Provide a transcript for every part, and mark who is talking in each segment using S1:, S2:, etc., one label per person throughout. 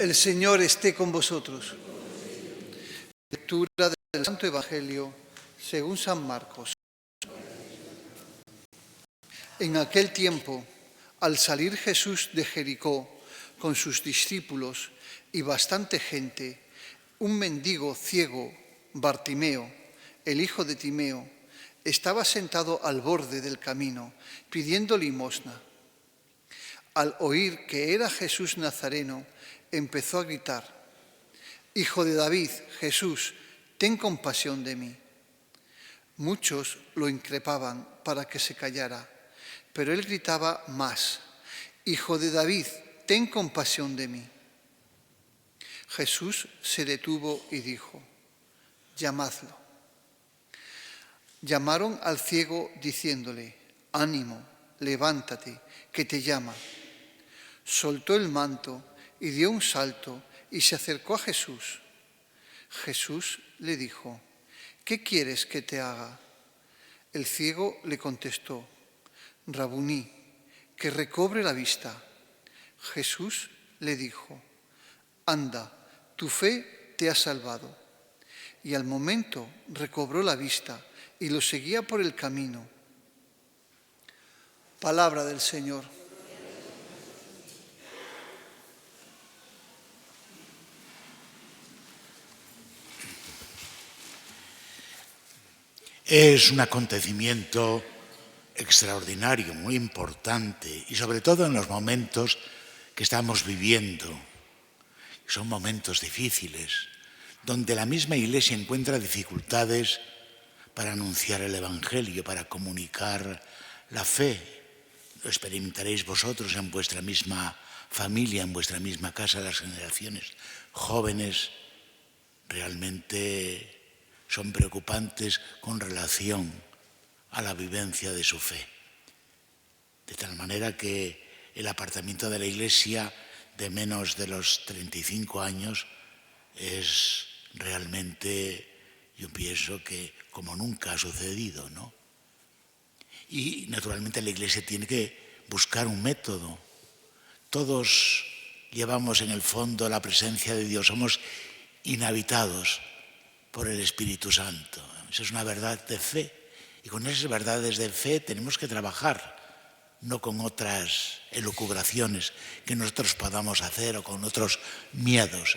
S1: El Señor esté con vosotros. Lectura del Santo Evangelio según San Marcos. En aquel tiempo, al salir Jesús de Jericó con sus discípulos y bastante gente, un mendigo ciego, Bartimeo, el hijo de Timeo, estaba sentado al borde del camino, pidiendo limosna. Al oír que era Jesús Nazareno, empezó a gritar: «Hijo de David, Jesús, ten compasión de mí». Muchos lo increpaban para que se callara, pero él gritaba más: «Hijo de David, ten compasión de mí». Jesús se detuvo y dijo: «Llamadlo». Llamaron al ciego diciéndole: «Ánimo, levántate, que te llama». Soltó el manto y dio un salto y se acercó a Jesús. Jesús le dijo: «¿Qué quieres que te haga?». El ciego le contestó: «Rabuní, que recobre la vista». Jesús le dijo: «Anda, tu fe te ha salvado». Y al momento recobró la vista y lo seguía por el camino. Palabra del Señor.
S2: Es un acontecimiento extraordinario, muy importante, y sobre todo en los momentos que estamos viviendo. Son momentos difíciles, donde la misma Iglesia encuentra dificultades para anunciar el Evangelio, para comunicar la fe. Lo experimentaréis vosotros en vuestra misma familia, en vuestra misma casa. Las generaciones jóvenes realmente son preocupantes con relación a la vivencia de su fe. De tal manera que el apartamiento de la Iglesia de menos de los 35 años es realmente, yo pienso que como nunca ha sucedido, ¿no? Y naturalmente la Iglesia tiene que buscar un método. Todos llevamos en el fondo la presencia de Dios, somos inhabitados por el Espíritu Santo. Esa es una verdad de fe. Y con esas verdades de fe tenemos que trabajar, no con otras elucubraciones que nosotros podamos hacer o con otros miedos.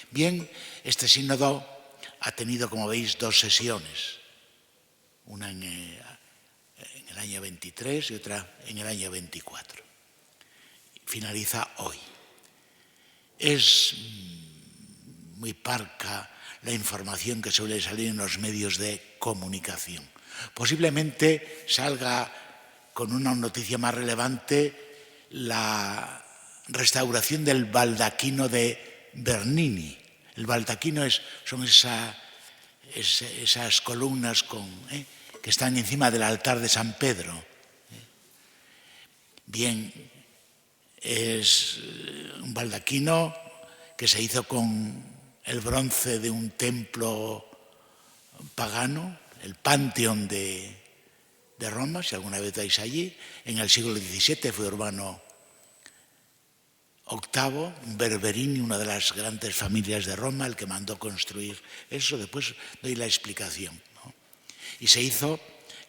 S2: Bien, este sínodo ha tenido, como veis, 2 sesiones. Una en el año 23 y otra en el año 24. Finaliza hoy. Es muy parca la información que suele salir en los medios de comunicación. Posiblemente salga con una noticia más relevante la restauración del baldaquino de Bernini. El baldaquino son esas columnas que están encima del altar de San Pedro. Bien, es un baldaquino que se hizo con el bronce de un templo pagano, el Panteón de Roma, si alguna vez vais allí. En el siglo XVII fue Urbano VIII, un Berberini, una de las grandes familias de Roma, el que mandó construir eso. Después doy la explicación, ¿no? Y se hizo,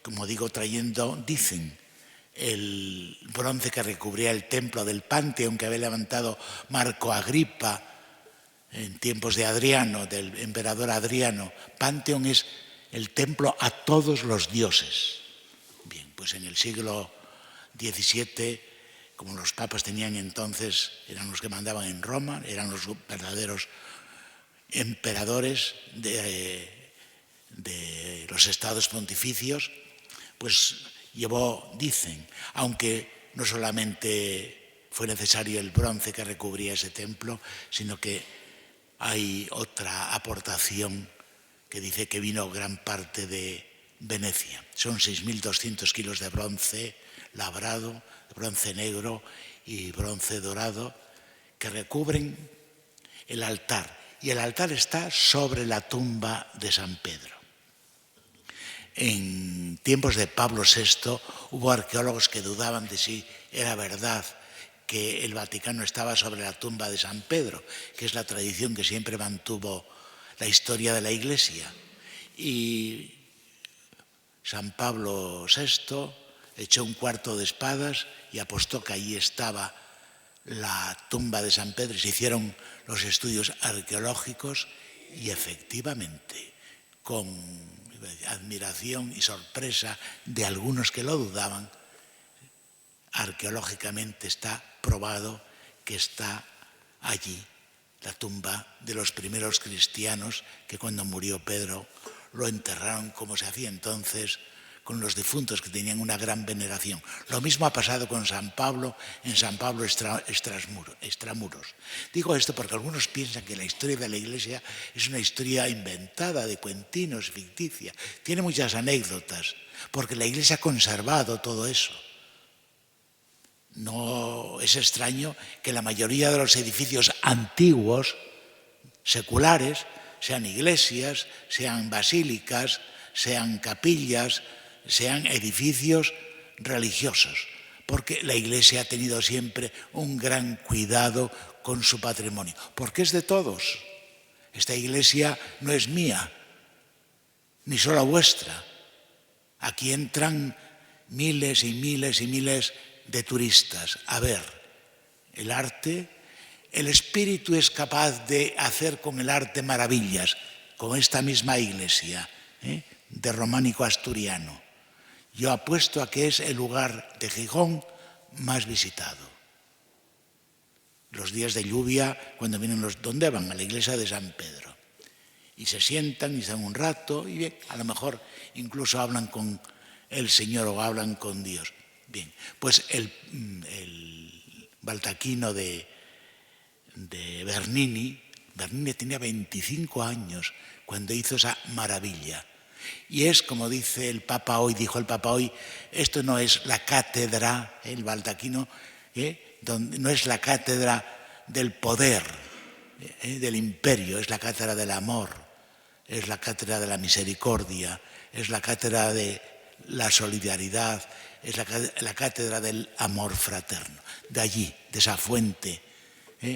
S2: como digo, trayendo, dicen, el bronce que recubría el templo del Panteón que había levantado Marco Agripa en tiempos de Adriano, del emperador Adriano. Panteón es el templo a todos los dioses. Bien, pues en el siglo XVII, como los papas tenían entonces, eran los que mandaban en Roma, eran los verdaderos emperadores de los estados pontificios, pues llevó, dicen, aunque no solamente fue necesario el bronce que recubría ese templo, sino que hay otra aportación que dice que vino gran parte de Venecia. Son 6.200 kilos de bronce labrado, bronce negro y bronce dorado, que recubren el altar. Y el altar está sobre la tumba de San Pedro. En tiempos de Pablo VI hubo arqueólogos que dudaban de si era verdad que el Vaticano estaba sobre la tumba de San Pedro, que es la tradición que siempre mantuvo la historia de la Iglesia. Y San Pablo VI echó un cuarto de espadas y apostó que allí estaba la tumba de San Pedro, y se hicieron los estudios arqueológicos y efectivamente, con admiración y sorpresa de algunos que lo dudaban, arqueológicamente está probado que está allí la tumba de los primeros cristianos que cuando murió Pedro lo enterraron como se hacía entonces con los difuntos, que tenían una gran veneración. Lo mismo ha pasado con San Pablo en San Pablo Extramuros. Digo esto porque algunos piensan que la historia de la Iglesia es una historia inventada, de cuentinos, ficticia. Tiene muchas anécdotas, porque la Iglesia ha conservado todo eso. No es extraño que la mayoría de los edificios antiguos, seculares, sean iglesias, sean basílicas, sean capillas, sean edificios religiosos, porque la Iglesia ha tenido siempre un gran cuidado con su patrimonio, porque es de todos. Esta Iglesia no es mía, ni solo vuestra. Aquí entran miles y miles y miles de turistas a ver el arte. El espíritu es capaz de hacer con el arte maravillas, con esta misma Iglesia, de románico asturiano. Yo apuesto a que es el lugar de Gijón más visitado. Los días de lluvia, cuando vienen ¿dónde van? A la iglesia de San Pedro. Y se sientan y están un rato y bien, a lo mejor incluso hablan con el Señor o hablan con Dios. Bien, pues el baldaquino de Bernini tenía 25 años cuando hizo esa maravilla. Y es como dijo el Papa hoy, esto no es la cátedra, el baldaquino, no es la cátedra del poder, del imperio, es la cátedra del amor, es la cátedra de la misericordia, es la cátedra de la solidaridad, es la cátedra del amor fraterno. De allí, de esa fuente,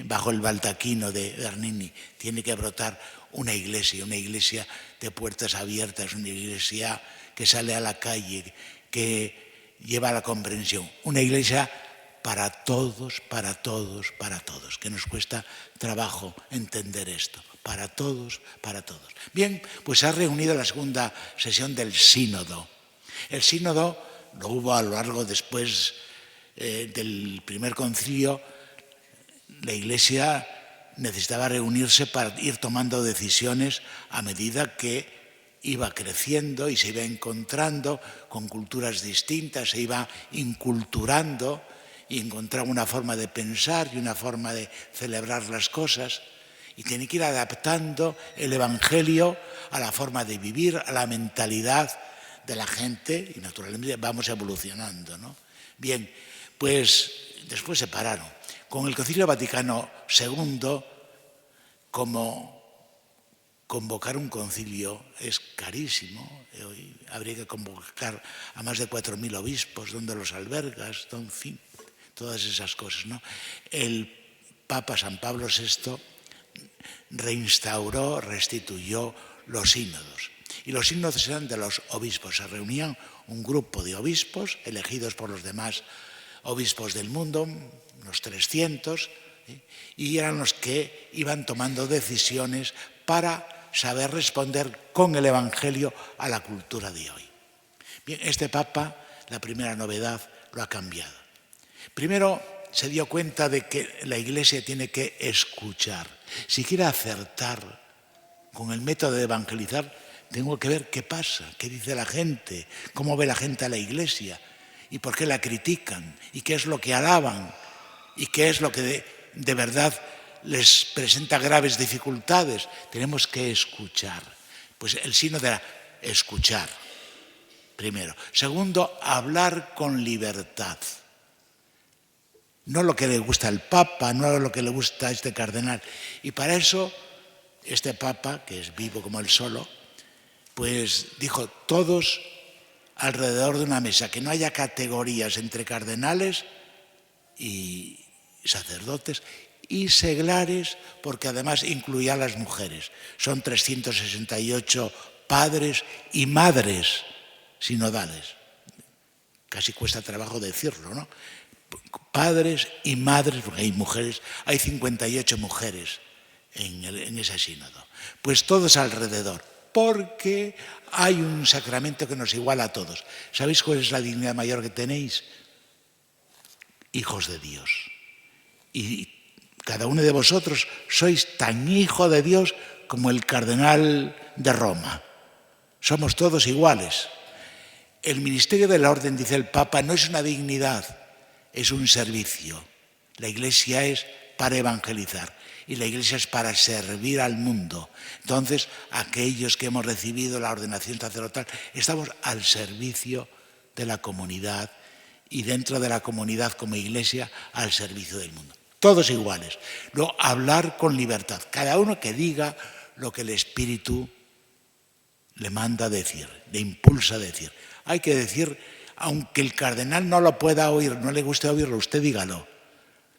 S2: bajo el baldaquino de Bernini, tiene que brotar una iglesia de puertas abiertas, una iglesia que sale a la calle, que lleva a la comprensión, una iglesia para todos, para todos, para todos, que nos cuesta trabajo entender esto, para todos, para todos. Bien, pues se ha reunido la segunda sesión del sínodo. El sínodo lo hubo a lo largo después del primer concilio. La Iglesia necesitaba reunirse para ir tomando decisiones a medida que iba creciendo y se iba encontrando con culturas distintas, se iba inculturando y encontraba una forma de pensar y una forma de celebrar las cosas. Y tiene que ir adaptando el Evangelio a la forma de vivir, a la mentalidad de la gente, y naturalmente vamos evolucionando, ¿no? Bien, pues después se pararon. Con el Concilio Vaticano II, como convocar un concilio es carísimo, hoy habría que convocar a más de 4.000 obispos, ¿dónde los albergas? En fin, todas esas cosas, ¿no? El Papa San Pablo VI restituyó los sínodos. Y los sínodos eran de los obispos. Se reunían un grupo de obispos elegidos por los demás obispos del mundo, unos 300, y eran los que iban tomando decisiones para saber responder con el Evangelio a la cultura de hoy. Bien, este Papa, la primera novedad, lo ha cambiado. Primero, se dio cuenta de que la Iglesia tiene que escuchar. Si quiere acertar con el método de evangelizar, tengo que ver qué pasa, qué dice la gente, cómo ve la gente a la Iglesia y por qué la critican y qué es lo que alaban y qué es lo que de verdad les presenta graves dificultades. Tenemos que escuchar. Pues el sínodo era escuchar, primero. Segundo, hablar con libertad. No lo que le gusta al Papa, no lo que le gusta a este cardenal. Y para eso, este Papa, que es vivo como él solo, pues dijo, todos alrededor de una mesa, que no haya categorías entre cardenales y sacerdotes, y seglares, porque además incluía a las mujeres. Son 368 padres y madres sinodales. Casi cuesta trabajo decirlo, ¿no? Padres y madres, porque hay mujeres, hay 58 mujeres en ese sínodo. Pues todos alrededor, porque hay un sacramento que nos iguala a todos. ¿Sabéis cuál es la dignidad mayor que tenéis? Hijos de Dios. Y cada uno de vosotros sois tan hijo de Dios como el cardenal de Roma. Somos todos iguales. El ministerio de la orden, dice el Papa, no es una dignidad, es un servicio. La Iglesia es para evangelizar y la Iglesia es para servir al mundo. Entonces, aquellos que hemos recibido la ordenación sacerdotal, estamos al servicio de la comunidad y dentro de la comunidad como Iglesia al servicio del mundo. Todos iguales. Luego, hablar con libertad. Cada uno que diga lo que el Espíritu le manda decir, le impulsa a decir. Hay que decir, aunque el cardenal no lo pueda oír, no le guste oírlo, usted dígalo.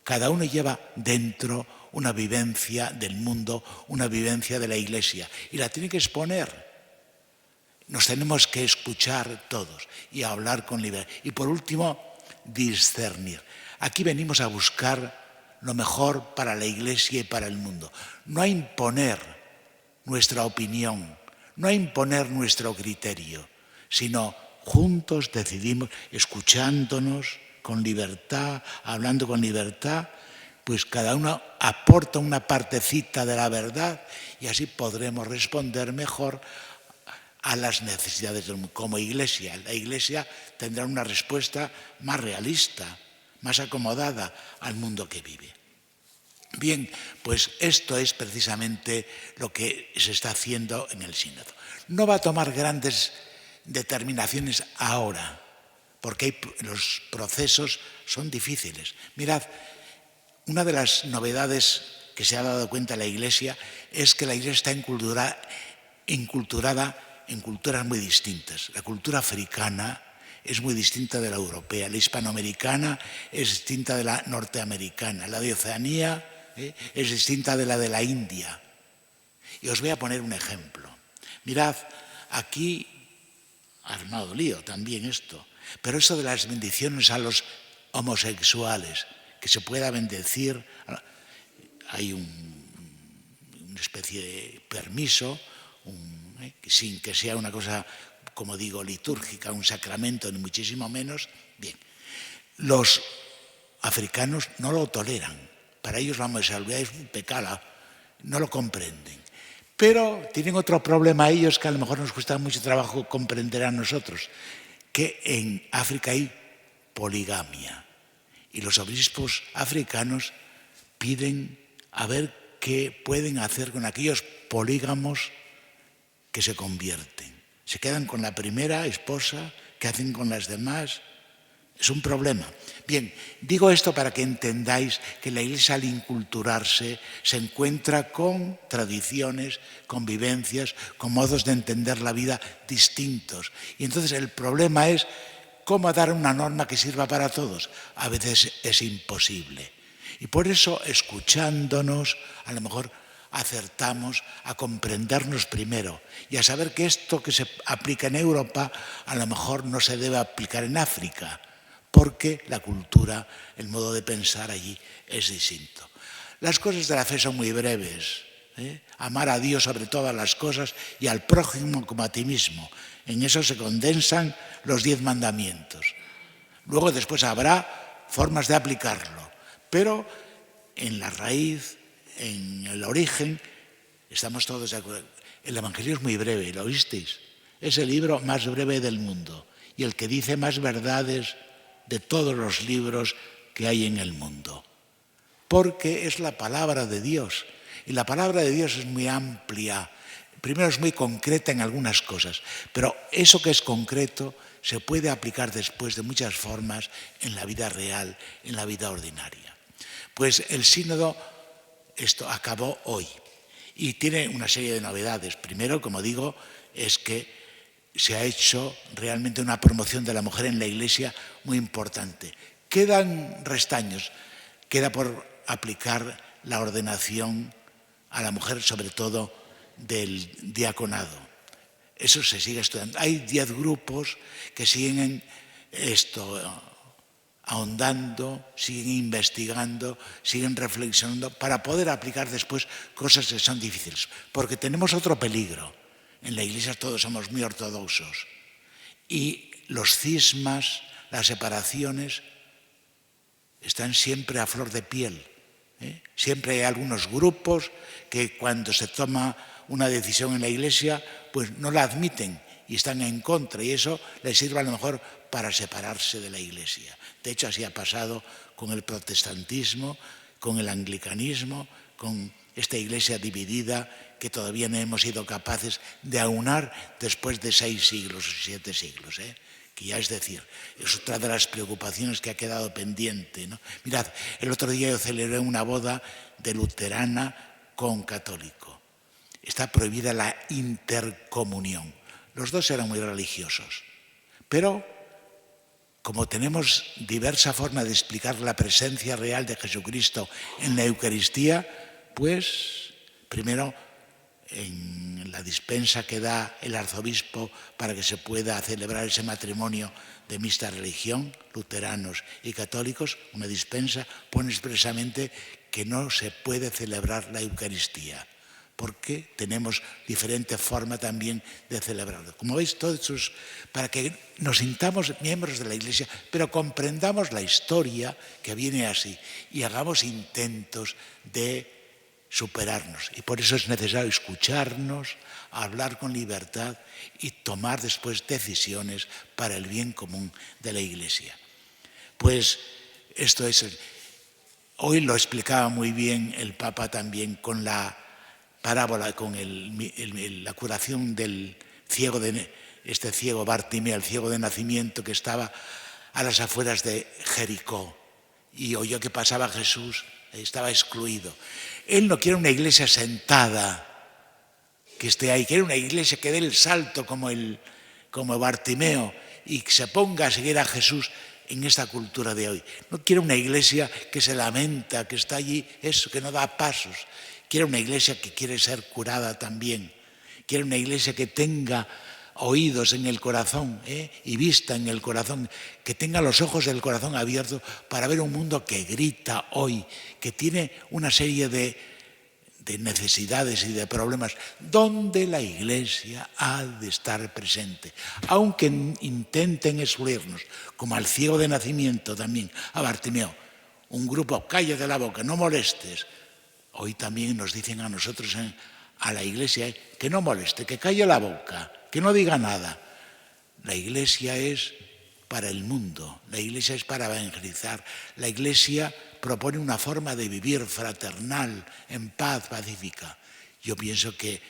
S2: Cada uno lleva dentro una vivencia del mundo, una vivencia de la Iglesia, y la tiene que exponer. Nos tenemos que escuchar todos y hablar con libertad. Y por último, discernir. Aquí venimos a buscar lo mejor para la Iglesia y para el mundo. No a imponer nuestra opinión, no a imponer nuestro criterio, sino juntos decidimos, escuchándonos con libertad, hablando con libertad, pues cada uno aporta una partecita de la verdad y así podremos responder mejor a las necesidades del mundo. Como Iglesia, la Iglesia tendrá una respuesta más realista, más acomodada al mundo que vive. Bien, pues esto es precisamente lo que se está haciendo en el sínodo. No va a tomar grandes determinaciones ahora, porque los procesos son difíciles. Mirad, una de las novedades que se ha dado cuenta la Iglesia es que la Iglesia está enculturada en culturas muy distintas. La cultura africana es muy distinta de la europea, la hispanoamericana es distinta de la norteamericana, la de Oceanía es distinta de la India. Y os voy a poner un ejemplo. Mirad, aquí ha armado lío también esto, pero eso de las bendiciones a los homosexuales, que se pueda bendecir, hay una especie de permiso, sin que sea una cosa, como digo, litúrgica, un sacramento, ni muchísimo menos. Bien, los africanos no lo toleran. Para ellos la homosexualidad es un pecado, no lo comprenden. Pero tienen otro problema ellos que a lo mejor nos cuesta mucho trabajo comprender a nosotros, que en África hay poligamia. Y los obispos africanos piden a ver qué pueden hacer con aquellos polígamos que se convierten. Se quedan con la primera esposa, ¿qué hacen con las demás? Es un problema. Bien, digo esto para que entendáis que la Iglesia al inculturarse se encuentra con tradiciones, con vivencias, con modos de entender la vida distintos. Y entonces el problema es cómo dar una norma que sirva para todos. A veces es imposible. Y por eso, escuchándonos, a lo mejor acertamos a comprendernos primero y a saber que esto que se aplica en Europa a lo mejor no se debe aplicar en África, porque la cultura, el modo de pensar allí es distinto. Las cosas de la fe son muy breves. Amar a Dios sobre todas las cosas y al prójimo como a ti mismo. En eso se condensan los 10 mandamientos. Luego después habrá formas de aplicarlo, pero en la raíz, en el origen, estamos todos de acuerdo. El Evangelio es muy breve, ¿lo oísteis? Es el libro más breve del mundo y el que dice más verdades de todos los libros que hay en el mundo, porque es la palabra de Dios, y la palabra de Dios es muy amplia. Primero es muy concreta en algunas cosas, pero eso que es concreto se puede aplicar después de muchas formas en la vida real, en la vida ordinaria. Pues el sínodo, esto acabó hoy, y tiene una serie de novedades. Primero, como digo, es que se ha hecho realmente una promoción de la mujer en la Iglesia muy importante. Quedan restaños queda por aplicar la ordenación a la mujer, sobre todo del diaconado. Eso se sigue estudiando. Hay 10 grupos que siguen ahondando, siguen investigando, siguen reflexionando para poder aplicar después cosas que son difíciles. Porque tenemos otro peligro. En la Iglesia todos somos muy ortodoxos y los cismas, las separaciones están siempre a flor de piel. Siempre hay algunos grupos que cuando se toma una decisión en la Iglesia pues no la admiten y están en contra, y eso les sirve a lo mejor para separarse de la Iglesia. De hecho, así ha pasado con el protestantismo, con el anglicanismo, con esta Iglesia dividida que todavía no hemos sido capaces de aunar después de 6 siglos o 7 siglos. Que ya es decir, es otra de las preocupaciones que ha quedado pendiente, ¿no? Mirad, el otro día yo celebré una boda de luterana con católico. Está prohibida la intercomunión. Los dos eran muy religiosos, pero como tenemos diversa forma de explicar la presencia real de Jesucristo en la Eucaristía, pues primero en la dispensa que da el arzobispo para que se pueda celebrar ese matrimonio de mixta religión, luteranos y católicos, una dispensa pone expresamente que no se puede celebrar la Eucaristía, porque tenemos diferente forma también de celebrarlo. Como veis, todo esto es para que nos sintamos miembros de la Iglesia, pero comprendamos la historia que viene así y hagamos intentos de superarnos. Y por eso es necesario escucharnos, hablar con libertad y tomar después decisiones para el bien común de la Iglesia. Pues esto es... Hoy lo explicaba muy bien el Papa también con la parábola, con la curación del ciego, este ciego Bartimeo, el ciego de nacimiento que estaba a las afueras de Jericó y oyó que pasaba Jesús, estaba excluido. Él no quiere una iglesia sentada que esté ahí, quiere una iglesia que dé el salto como Bartimeo y que se ponga a seguir a Jesús en esta cultura de hoy. No quiere una iglesia que se lamenta, que está allí, eso, que no da pasos. Quiere una iglesia que quiere ser curada también. Quiere una iglesia que tenga oídos en el corazón y vista en el corazón, que tenga los ojos del corazón abiertos para ver un mundo que grita hoy, que tiene una serie de necesidades y de problemas, donde la Iglesia ha de estar presente. Aunque intenten excluirnos, como al ciego de nacimiento también, a Bartimeo, un grupo, cállate la boca, no molestes. Hoy también nos dicen a nosotros, a la Iglesia, que no moleste, que calle la boca, que no diga nada. La Iglesia es para el mundo, la Iglesia es para evangelizar, la Iglesia propone una forma de vivir fraternal, en paz, pacífica. Yo pienso que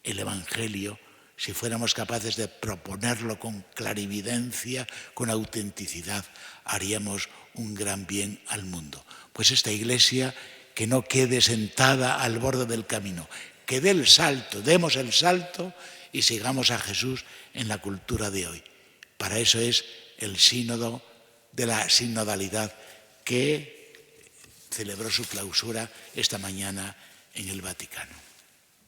S2: el Evangelio, si fuéramos capaces de proponerlo con clarividencia, con autenticidad, haríamos un gran bien al mundo. Pues esta Iglesia que no quede sentada al borde del camino, que dé el salto, demos el salto y sigamos a Jesús en la cultura de hoy. Para eso es el sínodo de la sinodalidad que celebró su clausura esta mañana en el Vaticano.